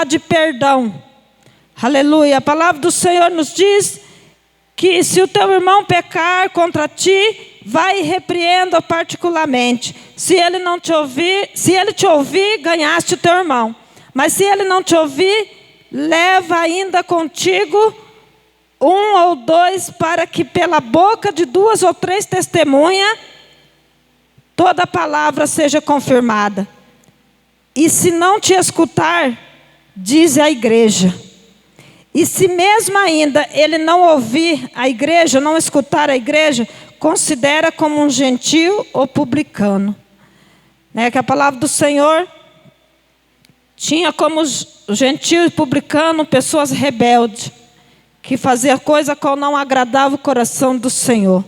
falar de perdão. Aleluia. A palavra do Senhor nos diz que se o teu irmão pecar contra ti, vai e repreenda particularmente. Se ele não te ouvir, se ele te ouvir, ganhaste o teu irmão. Mas se ele não te ouvir, leva ainda contigo 1 ou 2, para que pela boca de 2 ou 3 testemunhas, toda palavra seja confirmada. E se não te escutar, diz à igreja. E se mesmo ainda ele não ouvir a igreja, não escutar a igreja, considera como um gentio ou publicano. Que a palavra do Senhor tinha como gentio e publicano pessoas rebeldes, que faziam coisa que não agradava o coração do Senhor.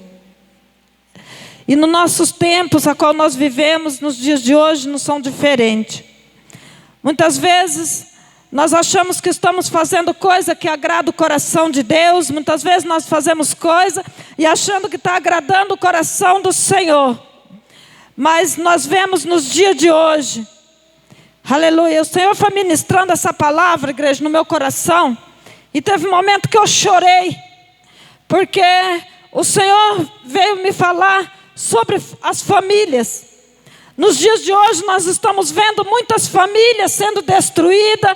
E nos nossos tempos, a qual nós vivemos, nos dias de hoje, não são diferentes. Muitas vezes, nós achamos que estamos fazendo coisa que agrada o coração de Deus. Muitas vezes nós fazemos coisa e achando que está agradando o coração do Senhor. Mas nós vemos nos dias de hoje, aleluia, o Senhor foi ministrando essa palavra, igreja, no meu coração. E teve um momento que eu chorei, porque o Senhor veio me falar sobre as famílias. Nos dias de hoje nós estamos vendo muitas famílias sendo destruídas,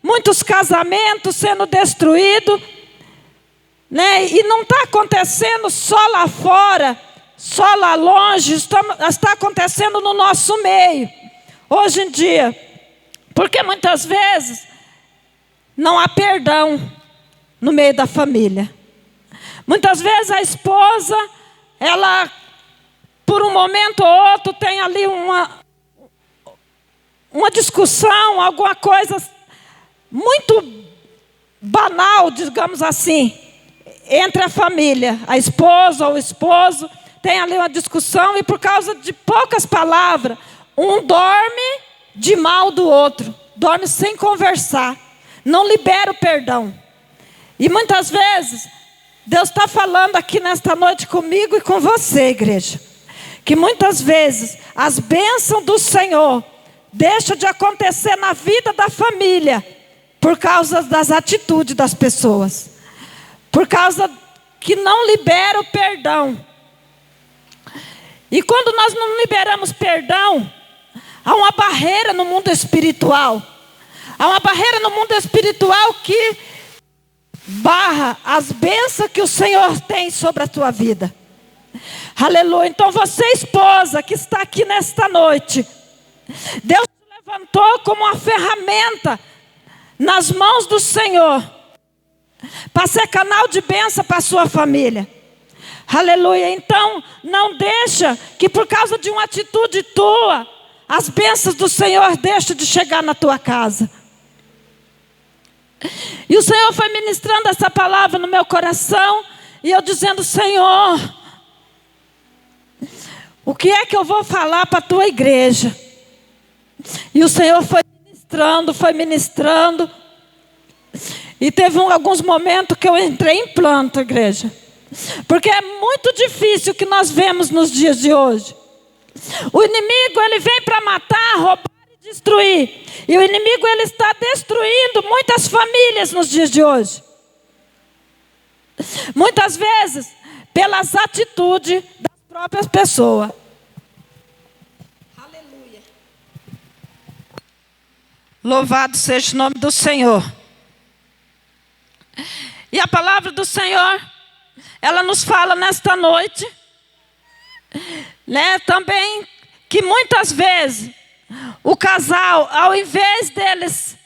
muitos casamentos sendo destruídos, e não está acontecendo só lá fora, só lá longe, está acontecendo no nosso meio, hoje em dia. Porque muitas vezes não há perdão no meio da família. Muitas vezes a esposa, ela, por um momento ou outro, tem ali uma discussão, alguma coisa muito banal, digamos assim, entre a família. A esposa ou o esposo tem ali uma discussão e por causa de poucas palavras, um dorme de mal do outro, dorme sem conversar, não libera o perdão. E muitas vezes, Deus está falando aqui nesta noite comigo e com você, igreja, que muitas vezes as bênçãos do Senhor deixam de acontecer na vida da família, por causa das atitudes das pessoas, por causa que não libera o perdão. E quando nós não liberamos perdão, há uma barreira no mundo espiritual. Há uma barreira no mundo espiritual que barra as bênçãos que o Senhor tem sobre a tua vida. Aleluia. Então você, esposa, que está aqui nesta noite, Deus te levantou como uma ferramenta nas mãos do Senhor, para ser canal de bênção para a sua família. Aleluia. Então não deixa que por causa de uma atitude tua, as bênçãos do Senhor deixem de chegar na tua casa. E o Senhor foi ministrando essa palavra no meu coração, e eu dizendo: Senhor, o que é que eu vou falar para a tua igreja? E o Senhor foi ministrando. E teve alguns momentos que eu entrei em planto, igreja. Porque é muito difícil o que nós vemos nos dias de hoje. O inimigo, ele vem para matar, roubar e destruir. E o inimigo, ele está destruindo muitas famílias nos dias de hoje. Muitas vezes, pelas atitudes das próprias pessoas. Aleluia. Louvado seja o nome do Senhor. E a palavra do Senhor, ela nos fala nesta noite, também, que muitas vezes o casal, ao invés deles,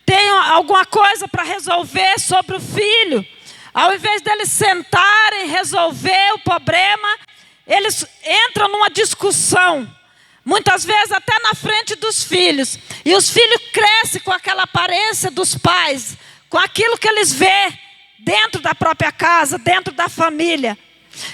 tenham alguma coisa para resolver sobre o filho, ao invés deles sentarem e resolver o problema, eles entram numa discussão, muitas vezes até na frente dos filhos, e os filhos crescem com aquela aparência dos pais, com aquilo que eles vê dentro da própria casa, dentro da família.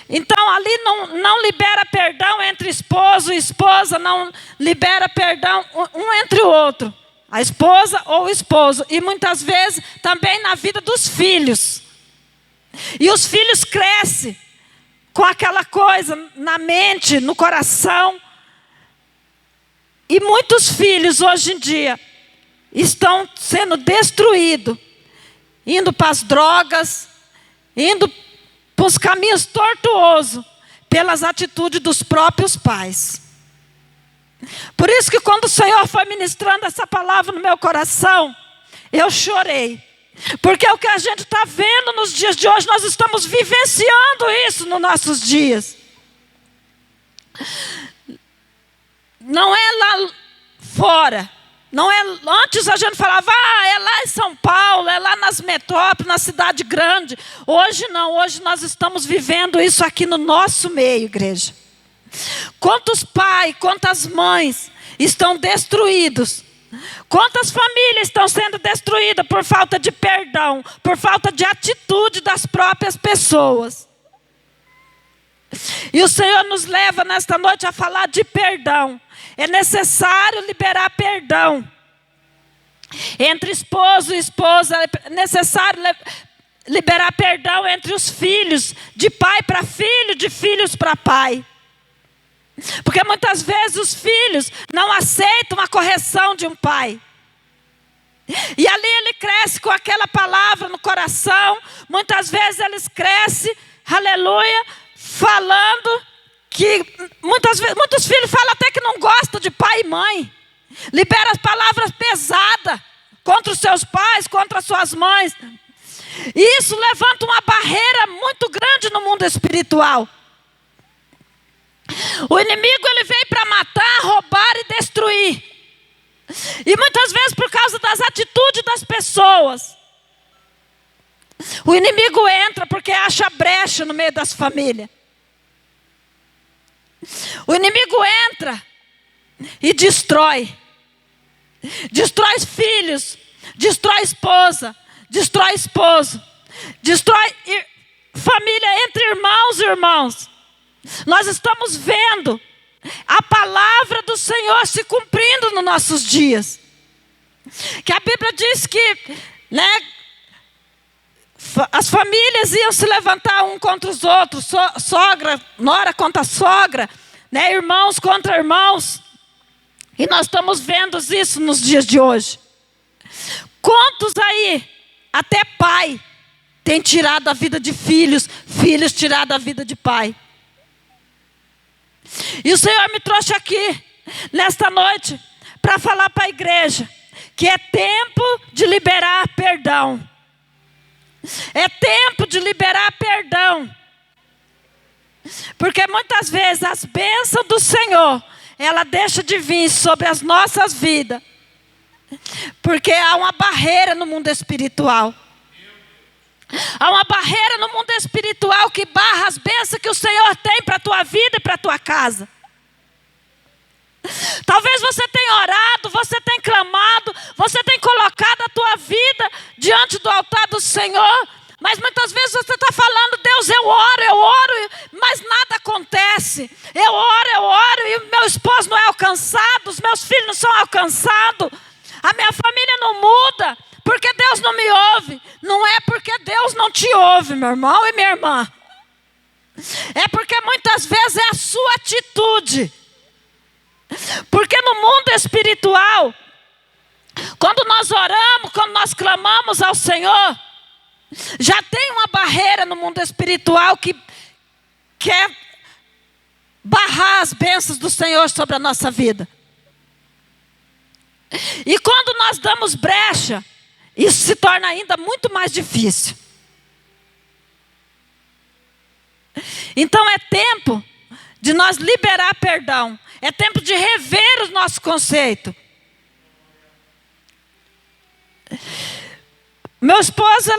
Então ali não libera perdão entre esposo e esposa, não libera perdão um entre o outro, a esposa ou o esposo, e muitas vezes também na vida dos filhos. E os filhos crescem com aquela coisa na mente, no coração. E muitos filhos hoje em dia estão sendo destruídos, indo para as drogas, indo para os caminhos tortuosos, pelas atitudes dos próprios pais. Por isso que quando o Senhor foi ministrando essa palavra no meu coração, eu chorei. Porque é o que a gente está vendo nos dias de hoje, nós estamos vivenciando isso nos nossos dias. Não é lá fora. Não é, antes a gente falava, é lá em São Paulo, é lá nas metrópoles, na cidade grande. Hoje não, hoje nós estamos vivendo isso aqui no nosso meio, igreja. Quantos pais, quantas mães estão destruídos. Quantas famílias estão sendo destruídas por falta de perdão, por falta de atitude das próprias pessoas. E o Senhor nos leva nesta noite a falar de perdão. É necessário liberar perdão. Entre esposo e esposa, é necessário liberar perdão entre os filhos, de pai para filho, de filhos para pai. Porque muitas vezes os filhos não aceitam a correção de um pai. E ali ele cresce com aquela palavra no coração. Muitas vezes eles crescem, aleluia, falando que muitos filhos falam até que não gostam de pai e mãe. Libera as palavras pesadas contra os seus pais, contra as suas mães. E isso levanta uma barreira muito grande no mundo espiritual. O inimigo ele vem para matar, roubar e destruir. E muitas vezes por causa das atitudes das pessoas. O inimigo entra porque acha brecha no meio das famílias. O inimigo entra e destrói. Destrói filhos, destrói esposa, destrói esposo, destrói família entre irmãos e irmãos. Nós estamos vendo a palavra do Senhor se cumprindo nos nossos dias. Que a Bíblia diz que, as famílias iam se levantar um contra os outros, sogra, nora contra sogra, irmãos contra irmãos. E nós estamos vendo isso nos dias de hoje. Quantos aí, até pai, tem tirado a vida de filhos, filhos tirado a vida de pai. E o Senhor me trouxe aqui, nesta noite, para falar para a igreja, que é tempo de liberar perdão. É tempo de liberar perdão. Porque muitas vezes as bênçãos do Senhor, ela deixa de vir sobre as nossas vidas. Porque há uma barreira no mundo espiritual. Há uma barreira no mundo espiritual que barra as bênçãos que o Senhor tem para a tua vida e para a tua casa. Talvez você tenha orado, você tenha clamado, você tenha colocado a tua vida diante do altar do Senhor. Mas muitas vezes você está falando, Deus, eu oro, mas nada acontece. Eu oro e o meu esposo não é alcançado, os meus filhos não são alcançados. A minha família não muda, porque Deus não me ouve. Não é porque Deus não te ouve, meu irmão e minha irmã. É porque muitas vezes é a sua atitude. Porque no mundo espiritual, quando nós oramos, quando nós clamamos ao Senhor, já tem uma barreira no mundo espiritual que quer barrar as bênçãos do Senhor sobre a nossa vida. E quando nós damos brecha, isso se torna ainda muito mais difícil. Então é tempo de nós liberar perdão. É tempo de rever os nossos conceitos. Meu esposo,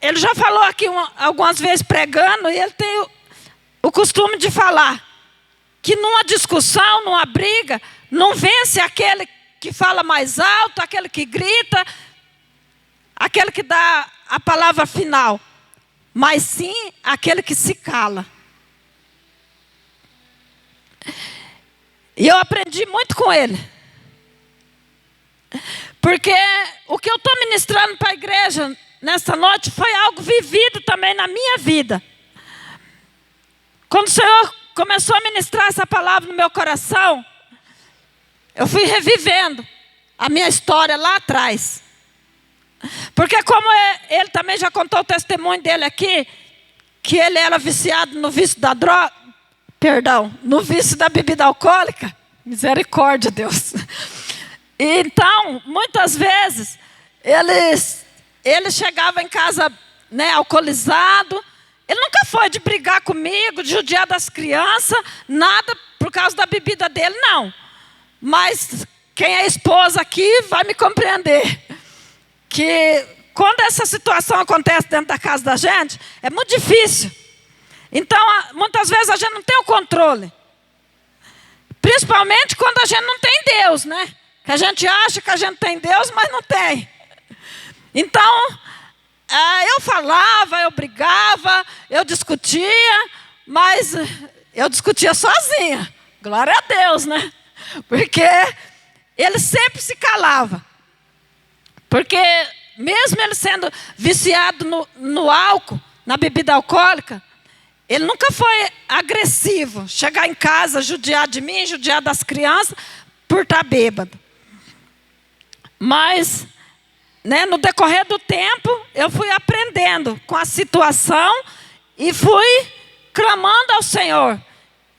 ele já falou aqui algumas vezes pregando, e ele tem o costume de falar que numa discussão, numa briga, não vence aquele que fala mais alto, aquele que grita, aquele que dá a palavra final, mas sim aquele que se cala. E eu aprendi muito com ele. Porque o que eu estou ministrando para a igreja nesta noite foi algo vivido também na minha vida. Quando o Senhor começou a ministrar essa palavra no meu coração, eu fui revivendo a minha história lá atrás. Porque como ele também já contou o testemunho dele aqui, que ele era viciado no vício da droga, no vício da bebida alcoólica. Misericórdia, Deus. Então, muitas vezes, ele chegava em casa, né, alcoolizado. Ele nunca foi de brigar comigo, de judiar das crianças, nada por causa da bebida dele, não. Mas quem é esposa aqui vai me compreender. Que quando essa situação acontece dentro da casa da gente, é muito difícil. Então, muitas vezes a gente não tem o controle. Principalmente quando a gente não tem Deus, né? Que a gente acha que a gente tem Deus, mas não tem. Então, eu falava, eu brigava, eu discutia, mas eu discutia sozinha. Glória a Deus, né? Porque ele sempre se calava. Porque mesmo ele sendo viciado no álcool, na bebida alcoólica, ele nunca foi agressivo. Chegar em casa, judiar de mim, judiar das crianças, por estar bêbado. Mas, né, no decorrer do tempo, eu fui aprendendo com a situação e fui clamando ao Senhor.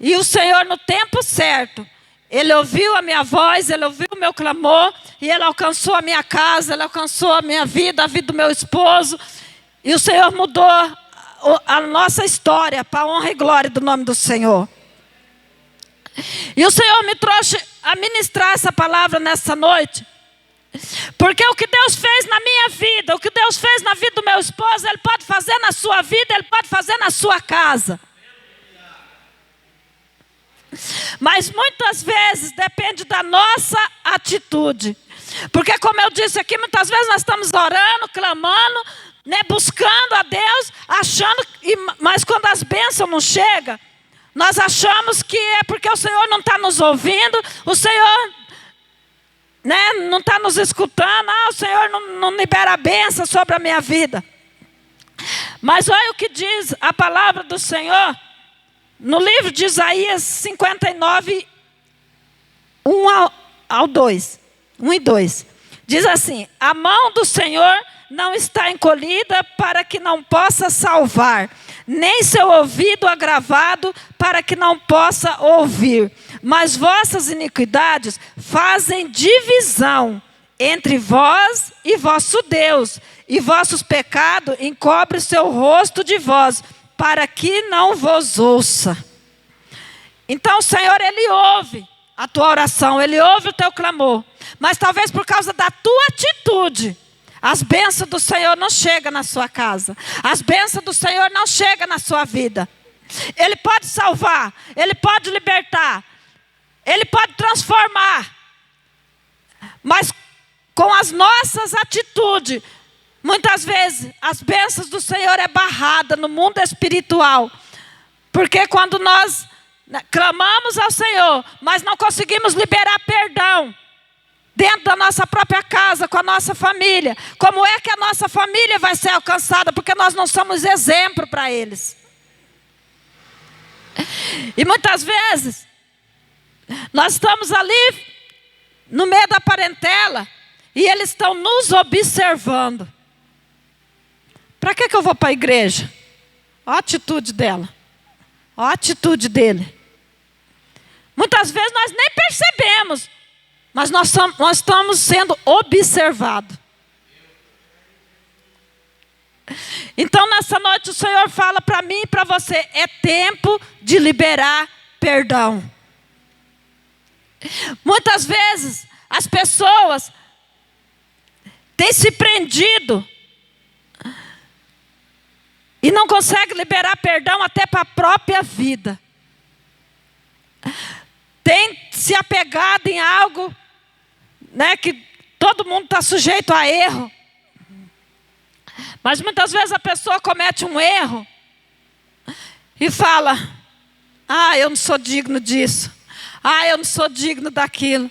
E o Senhor, no tempo certo, Ele ouviu a minha voz, Ele ouviu o meu clamor, e Ele alcançou a minha casa, Ele alcançou a minha vida, a vida do meu esposo. E o Senhor mudou a nossa história para a honra e glória do nome do Senhor. E o Senhor me trouxe a ministrar essa palavra nessa noite. Porque o que Deus fez na minha vida, o que Deus fez na vida do meu esposo, Ele pode fazer na sua vida, Ele pode fazer na sua casa. Mas muitas vezes depende da nossa atitude. Porque como eu disse aqui, muitas vezes nós estamos orando, clamando, né, buscando a Deus, achando, mas quando as bênçãos não chegam, nós achamos que é porque o Senhor não está nos ouvindo, o Senhor, né, não está nos escutando, o Senhor não libera a bênção sobre a minha vida. Mas olha o que diz a palavra do Senhor, no livro de Isaías 59, 1 e 2. Diz assim: a mão do Senhor não está encolhida para que não possa salvar, nem seu ouvido agravado para que não possa ouvir. Mas vossas iniquidades fazem divisão entre vós e vosso Deus, e vossos pecados encobrem seu rosto de vós, para que não vos ouça. Então o Senhor, Ele ouve a tua oração, Ele ouve o teu clamor. Mas talvez por causa da tua atitude, as bênçãos do Senhor não chegam na sua casa. As bênçãos do Senhor não chegam na sua vida. Ele pode salvar, Ele pode libertar, Ele pode transformar. Mas com as nossas atitudes, muitas vezes as bênçãos do Senhor é barrada no mundo espiritual. Porque quando nós clamamos ao Senhor, mas não conseguimos liberar perdão dentro da nossa própria casa, com a nossa família, como é que a nossa família vai ser alcançada? Porque nós não somos exemplo para eles. E muitas vezes nós estamos ali no meio da parentela e eles estão nos observando. Para que eu vou para a igreja? Olha a atitude dela. Olha a atitude dele. Muitas vezes nós nem percebemos, mas nós estamos sendo observados. Então nessa noite o Senhor fala para mim e para você, é tempo de liberar perdão. Muitas vezes as pessoas têm se prendido e não conseguem liberar perdão até para a própria vida. Tem se apegado em algo, né, que todo mundo está sujeito a erro. Mas muitas vezes a pessoa comete um erro e fala: eu não sou digno disso. Eu não sou digno daquilo.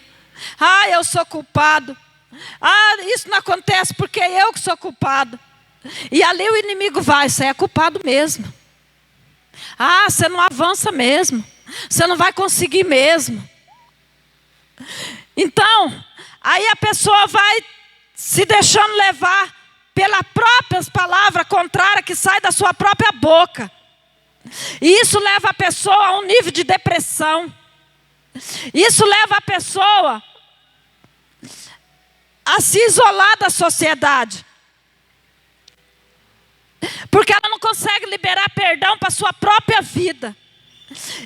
Eu sou culpado. Isso não acontece porque eu que sou culpado. E ali o inimigo vai: você é culpado mesmo. Você não avança mesmo. Você não vai conseguir mesmo. Então, Aí a pessoa vai se deixando levar pelas próprias palavras contrárias que saem da sua própria boca. E isso leva a pessoa a um nível de depressão. Isso leva a pessoa a se isolar da sociedade. Porque ela não consegue liberar perdão para a sua própria vida.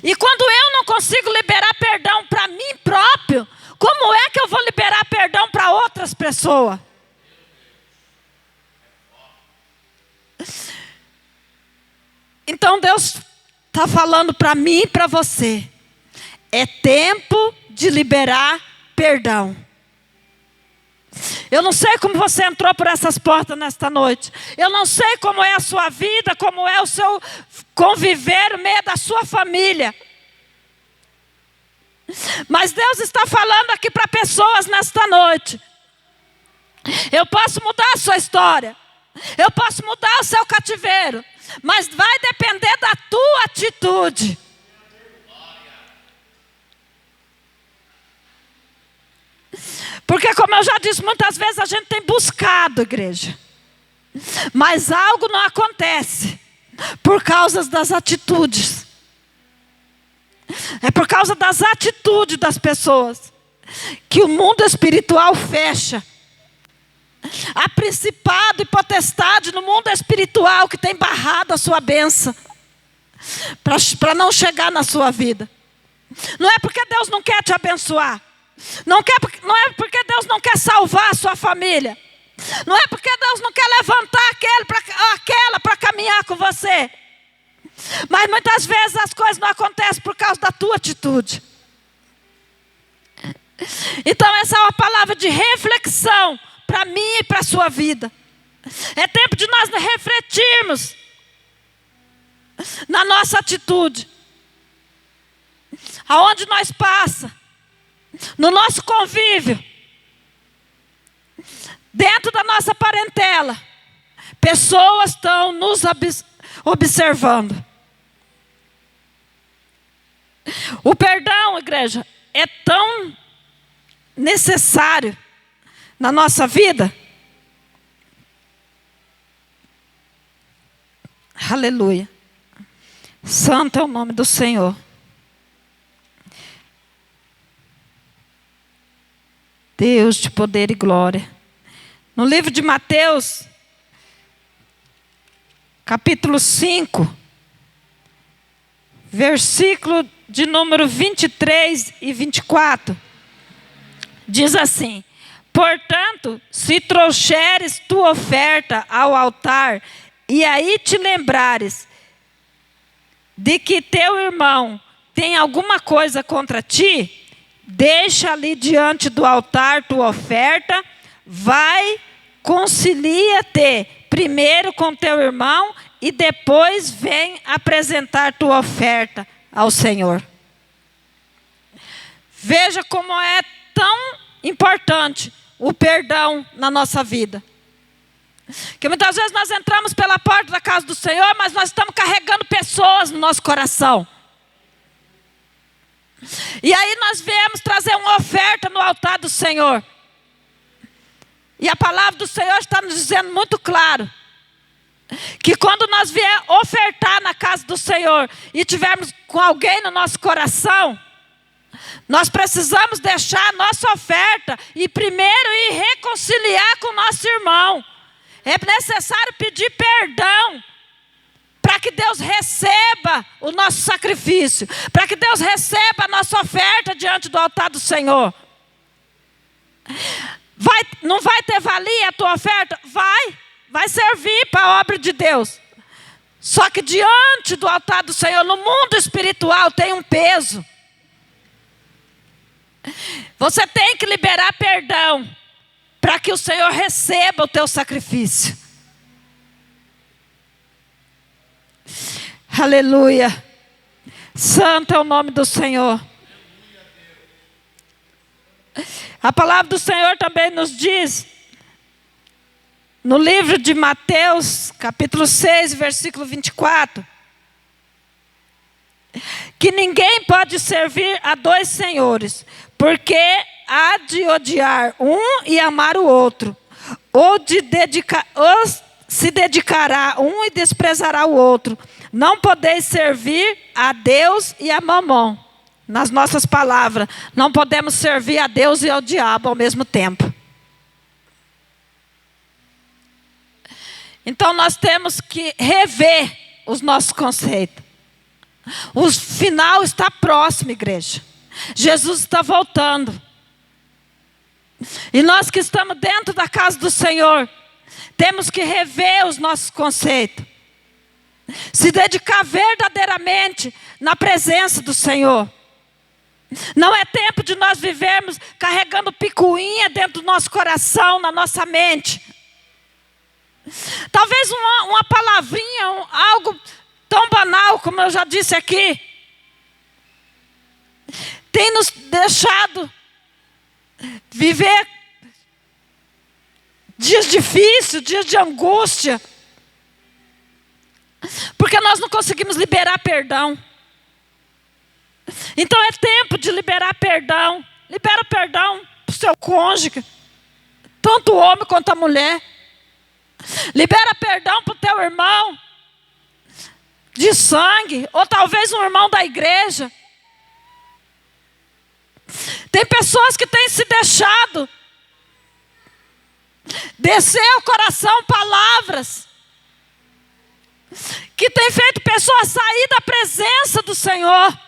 E quando eu não consigo liberar perdão para mim próprio, como é que eu vou liberar perdão para outras pessoas? Então Deus está falando para mim e para você. É tempo de liberar perdão. Eu não sei como você entrou por essas portas nesta noite. Eu não sei como é a sua vida, como é o seu conviver no meio da sua família. Mas Deus está falando aqui para pessoas nesta noite. Eu posso mudar a sua história. Eu posso mudar o seu cativeiro. Mas vai depender da tua atitude. Porque como eu já disse, muitas vezes a gente tem buscado, igreja. Mas algo não acontece por causa das atitudes. É por causa das atitudes das pessoas que o mundo espiritual fecha. Há principado e potestade no mundo espiritual que tem barrado a sua bênção para não chegar na sua vida. Não é porque Deus não quer te abençoar. Não é porque Deus não quer salvar a sua família. Não é porque Deus não quer levantar aquela para caminhar com você. Mas muitas vezes as coisas não acontecem por causa da tua atitude. Então essa é uma palavra de reflexão para mim e para a sua vida. É tempo de nós refletirmos na nossa atitude. Aonde nós passamos. No nosso convívio, dentro da nossa parentela, pessoas estão nos observando. O perdão, igreja, é tão necessário na nossa vida. Aleluia. Santo é o nome do Senhor. Deus de poder e glória. No livro de Mateus, capítulo 5, versículo de número 23 e 24, diz assim: portanto, se trouxeres tua oferta ao altar, e aí te lembrares de que teu irmão tem alguma coisa contra ti, deixa ali diante do altar tua oferta, vai, concilia-te primeiro com teu irmão e depois vem apresentar tua oferta ao Senhor. Veja como é tão importante o perdão na nossa vida. Que muitas vezes nós entramos pela porta da casa do Senhor, mas nós estamos carregando pessoas no nosso coração. E aí nós viemos trazer uma oferta no altar do Senhor. E a palavra do Senhor está nos dizendo muito claro que quando nós vier ofertar na casa do Senhor e tivermos com alguém no nosso coração, nós precisamos deixar a nossa oferta e primeiro ir reconciliar com o nosso irmão. É necessário pedir perdão para que Deus receba o nosso sacrifício, para que Deus receba a nossa oferta diante do altar do Senhor. Não vai ter valia a tua oferta? Vai servir para a obra de Deus. Só que diante do altar do Senhor, no mundo espiritual, tem um peso. Você tem que liberar perdão para que o Senhor receba o teu sacrifício. Aleluia. Santo é o nome do Senhor. A palavra do Senhor também nos diz, no livro de Mateus, capítulo 6, versículo 24, que ninguém pode servir a dois senhores, porque há de odiar um e amar o outro, ou se dedicará um e desprezará o outro. Não podeis servir a Deus e a Mamon. Nas nossas palavras, não podemos servir a Deus e ao diabo ao mesmo tempo. Então nós temos que rever os nossos conceitos. O final está próximo, igreja. Jesus está voltando. E nós que estamos dentro da casa do Senhor, temos que rever os nossos conceitos. Se dedicar verdadeiramente na presença do Senhor. Não é tempo de nós vivermos carregando picuinha dentro do nosso coração, na nossa mente. Talvez uma palavrinha, algo tão banal, como eu já disse aqui, tem nos deixado viver dias difíceis, dias de angústia, porque nós não conseguimos liberar perdão. Então é tempo de liberar perdão. Libera perdão para o seu cônjuge, tanto o homem quanto a mulher. Libera perdão para o teu irmão de sangue, ou talvez um irmão da igreja. Tem pessoas que têm se deixado descer ao coração palavras que têm feito pessoas sair da presença do Senhor.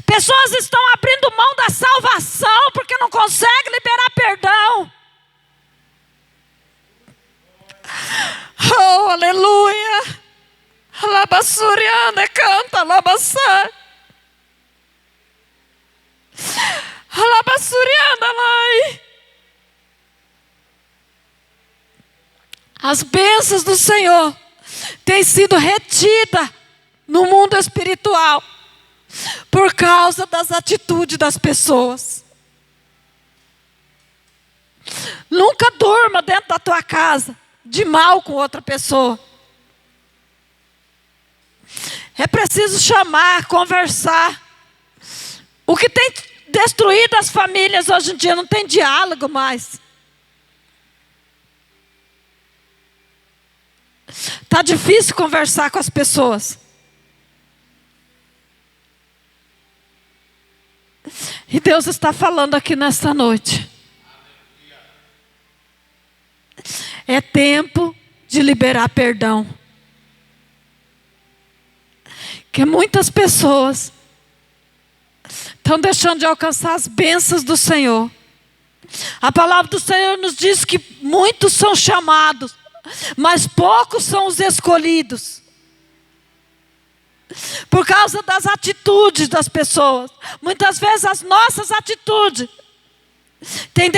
Pessoas estão abrindo mão da salvação porque não conseguem liberar perdão. Oh, aleluia. Alabassuriana, canta, alabassar. Alabassuriana, lai. As bênçãos do Senhor têm sido retidas no mundo espiritual por causa das atitudes das pessoas. Nunca durma dentro da tua casa de mal com outra pessoa. É preciso chamar, conversar. O que tem destruído as famílias hoje em dia, não tem diálogo mais. Está difícil conversar com as pessoas. E Deus está falando aqui nesta noite. É tempo de liberar perdão. Que muitas pessoas estão deixando de alcançar as bênçãos do Senhor. A palavra do Senhor nos diz que muitos são chamados, mas poucos são os escolhidos. Por causa das atitudes das pessoas. Muitas vezes as nossas atitudes têm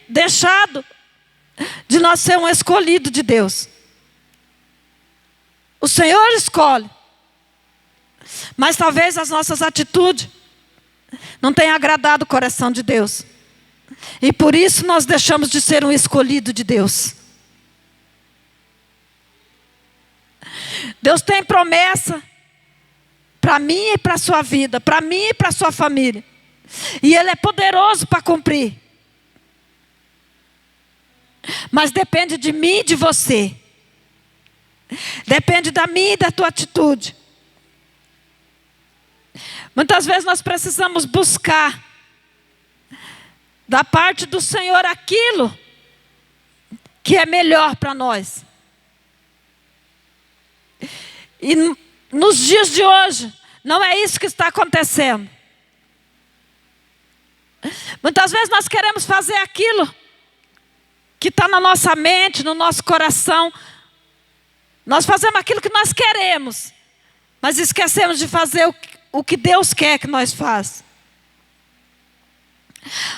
deixado de nós ser um escolhido de Deus. O Senhor escolhe, mas talvez as nossas atitudes não tenham agradado o coração de Deus. E por isso nós deixamos de ser um escolhido de Deus. Deus tem promessa para mim e para a sua vida, para mim e para a sua família. E Ele é poderoso para cumprir. Mas depende de mim e de você. Depende da minha e da tua atitude. Muitas vezes nós precisamos buscar da parte do Senhor aquilo que é melhor para nós. E nos dias de hoje, não é isso que está acontecendo. Muitas vezes nós queremos fazer aquilo que está na nossa mente, no nosso coração. Nós fazemos aquilo que nós queremos, mas esquecemos de fazer o que Deus quer que nós façamos.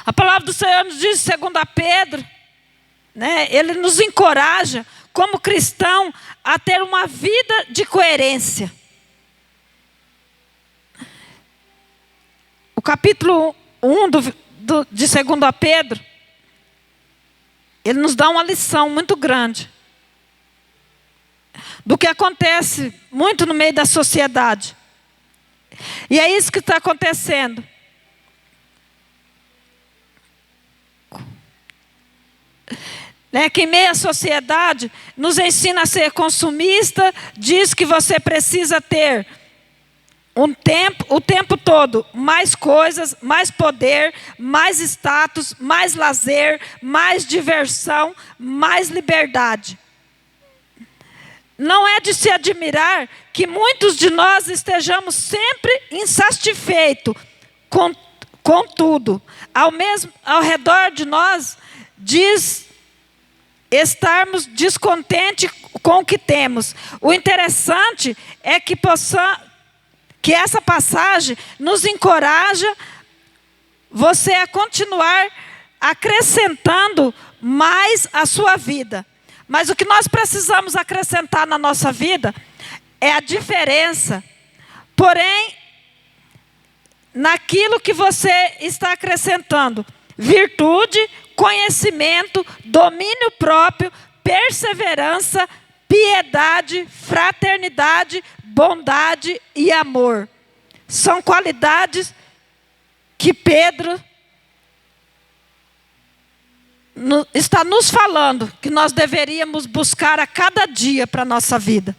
A palavra do Senhor nos diz, segundo a Pedro, Ele nos encoraja, como cristão, a ter uma vida de coerência. O capítulo 1 de 2 Pedro, ele nos dá uma lição muito grande do que acontece muito no meio da sociedade. E é isso que está acontecendo. Que em meio à sociedade nos ensina a ser consumista, diz que você precisa ter o tempo todo, mais coisas, mais poder, mais status, mais lazer, mais diversão, mais liberdade. Não é de se admirar que muitos de nós estejamos sempre insatisfeitos com tudo. Ao redor de nós, diz estarmos descontentes com o que temos. O interessante é que essa passagem nos encoraja você a continuar acrescentando mais a sua vida. Mas o que nós precisamos acrescentar na nossa vida é a diferença. Porém, naquilo que você está acrescentando, virtude, conhecimento, domínio próprio, perseverança, piedade, fraternidade, bondade e amor. São qualidades que Pedro está nos falando que nós deveríamos buscar a cada dia para a nossa vida.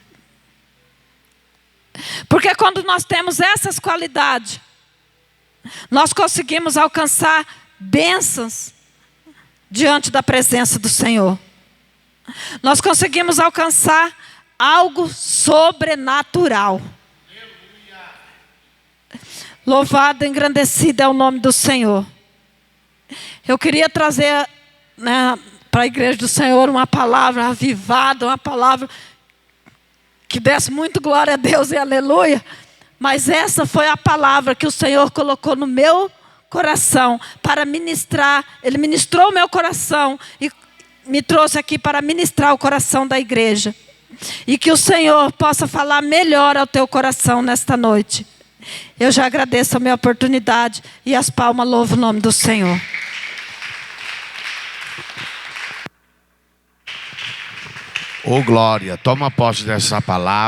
Porque quando nós temos essas qualidades, nós conseguimos alcançar bênçãos diante da presença do Senhor. Nós conseguimos alcançar algo sobrenatural. Louvado e engrandecido é o nome do Senhor. Eu queria trazer para a igreja do Senhor uma palavra avivada, uma palavra que desse muito glória a Deus e aleluia. Mas essa foi a palavra que o Senhor colocou no meu coração para ministrar. Ele ministrou o meu coração e me trouxe aqui para ministrar o coração da igreja. E que o Senhor possa falar melhor ao teu coração nesta noite. Eu já agradeço a minha oportunidade e as palmas louvam o nome do Senhor. Ô glória, toma posse dessa palavra.